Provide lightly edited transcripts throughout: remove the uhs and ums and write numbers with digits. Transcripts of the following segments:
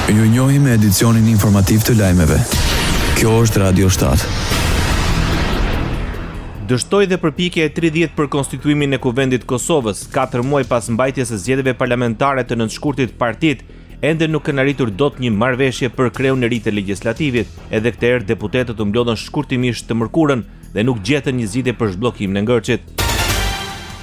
Ju njohim me edicionin informativ të lajmeve. Kjo është Radio 7. Dështoi dhe përpjekja e 30 për konstituimin e Kuvendit Kosovës, 4 muaj pas mbajtjes së zgjedhjeve parlamentare të nëntshkurtit partit, ende nuk kanë arritur dot një marrëveshje për kreun e ri të legjislativit. Edhe këtë herë deputetët u mblodhën shkurtimisht të mërkurën dhe nuk gjetën një zgjidhje për zhbllokimin e ngërçit.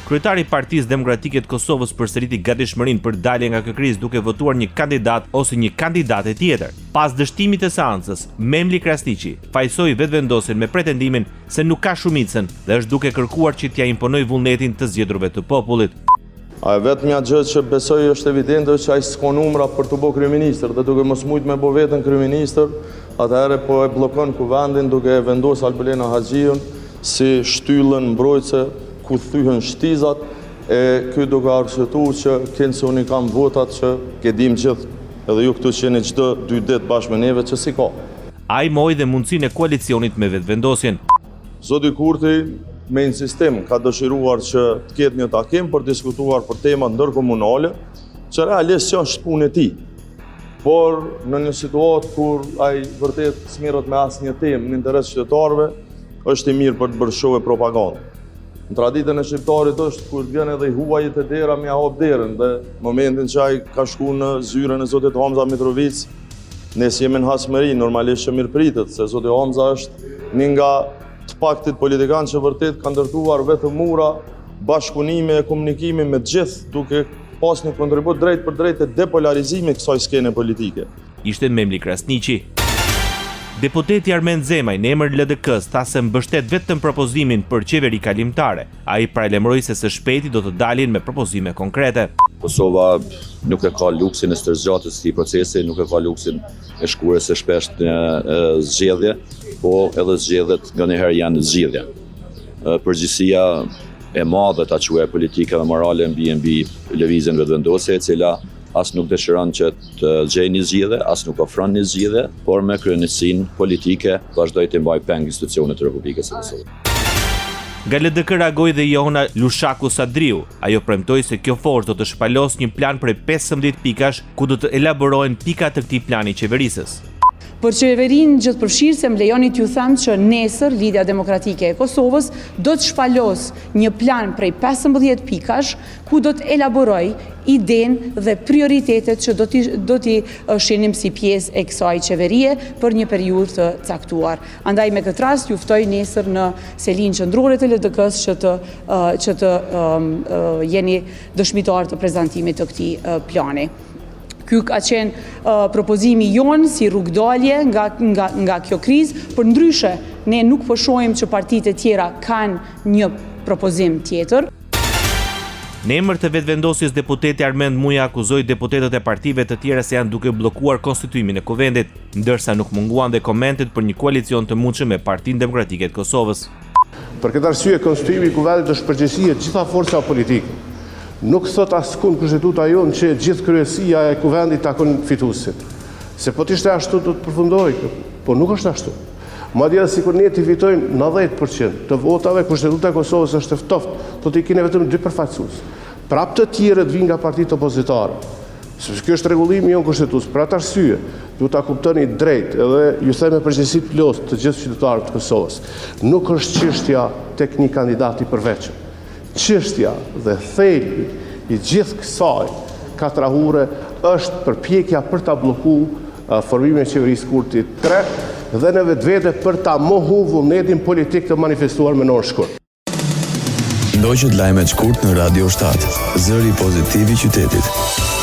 Kryetari i Partisë Demokratike të Kosovës përsëriti gatishmërinë për dalje nga kjo krizë duke votuar një kandidat ose një kandidate tjetër. Pas dështimit të seancës, Memli Krasniqi fajsoi vetëvendosjen me pretendimin se nuk ka shumicën dhe është duke kërkuar që t'ia imponojë vullnetin të zgjedhurve të popullit. A vetmja gjë që besoj është evidente që ai s'ka numra për të bërë kryeministër dhe duke mos mujt me bë veten kryeministër, atëherë po e bllokon kuvendin duke e vendosur Albulena Haxhiun si shtyllën mbrojtëse ku thyhen shtizat, e ky duke arsyetuar që kënë se unë kam votat që ke dim gjithë, edhe ju këtu që jeni çdo 2 ditë bashkë me neve që si ka. Ai mori dhe mundësinë e koalicionit me vetëvendosjen. Zoti Kurti me insistim ka dëshiruar që të ketë një takim për diskutuar për tema ndërkomunale, që realisht është punë e tij. Por në një situatë kur ai vërtet s'merret me asnjë temë në interes qytetarëve, është i mirë për të bërë show e propagandë. Në traditën e shqiptarit është kur vjen edhe i huajit e dera me hap derën dhe momentin që ai ka shkuar në zyrën e zotit Hamza Mitrovic, ne si jemi në hasmëri, normalisht që mirëpritet, se zoti Hamza është një nga të paktit politikanë që vërtet ka ndërtuar vetëm mura, bashkëpunime e komunikimi me të gjithë, duke pas një kontribut drejt për drejt e depolarizimit kësaj skene politike. Ishte Memli Krasniqi. Deputeti Armend Zemaj në emër LDK-s tha se mbështet vetëm propozimin për qeveri kalimtare. Ai paralajmëroi se së shpejti do të dalin me propozime konkrete. Kosova nuk e ka luksin e stërзgjatjes së këtij procesi, nuk e ka luksin e shkurës së shpesht në zgjedhje, po edhe zgjedhjet nganjëherë janë zgjidhje. Përgjegjësia e madhe ta quaj politike dhe morale mbi lëvizjen vetëvendosje, e cila as nuk dëshiron që të gjejë një zgjidhje, as nuk ofron një zgjidhje, por me kryenësinë politike vazhdoi të mbajë peng institucionet e Republikës së Kosovës. Nga LDK reagoi dhe Johana Lushaku Sadriu. Ajo premtoi se kjo forcë do të shpalos një plan prej 15 pikash ku do të elaborohen pika të këtij plani qeverisës. Për qeverinë gjithëpërfshirëse më lejoni t'ju them që nesër Lidhja Demokratike e Kosovës do të shpalos një plan prej 15 pikash ku do të elaboroj idenë dhe prioritetet që do t'i shenim si pjesë e kësaj qeverie për një periudhë të caktuar. Andaj me këtë rast ju ftoj nesër në selinë qendrore të LDK-s që të jeni dëshmitar të prezantimit të këtij plani. Ky ka qenë propozimi jonë si rrugdalje nga kjo krizë, por ndryshe ne nuk po shohim që partitë e tjera kanë një propozim tjetër. Në emër të vetëvendosjes, deputeti Armend Muja akuzoi deputetët e partive të tjera se janë duke bllokuar konstituimin e Kuvendit, ndërsa nuk munguan dhe komentet për një koalicion të mundshëm me Partinë Demokratike të Kosovës. Për këtë arsye, konstituimi i Kuvendit është përgjegjësi e gjitha forcave politike. Nuk thot askund kushtetuta jonë që gjithë kryesia e Kuvendit takon fituesit. Se po t'ishte ashtu do të përfundoj, po nuk është ashtu. Madje sikur ne të fitojmë 90% të votave, kushtetuta e Kosovës është e ftoftë, do t'i kene vetëm 2 përfaqësues. Prapë të tjerët vinë nga partitë opozitare. Sepse kjo është rregullimi jon kushtetues. Për atë arsye, ju ta kuptoni drejt edhe ju them me përgjegjësi plot të gjithë qytetarët të Kosovës. Nuk është çështja tek një kandidat i përveçëm. Çështja dhe thelbi i gjithë kësaj katrahure është përpjekja për ta bllokuar formimin e qeverisë Kurtit 3 dhe në vetvete për ta mohuar vullnetin politik të manifestuar me orë shkurt. Ndoqët lajmet shkurt në Radio 7, zëri pozitiv i qytetit.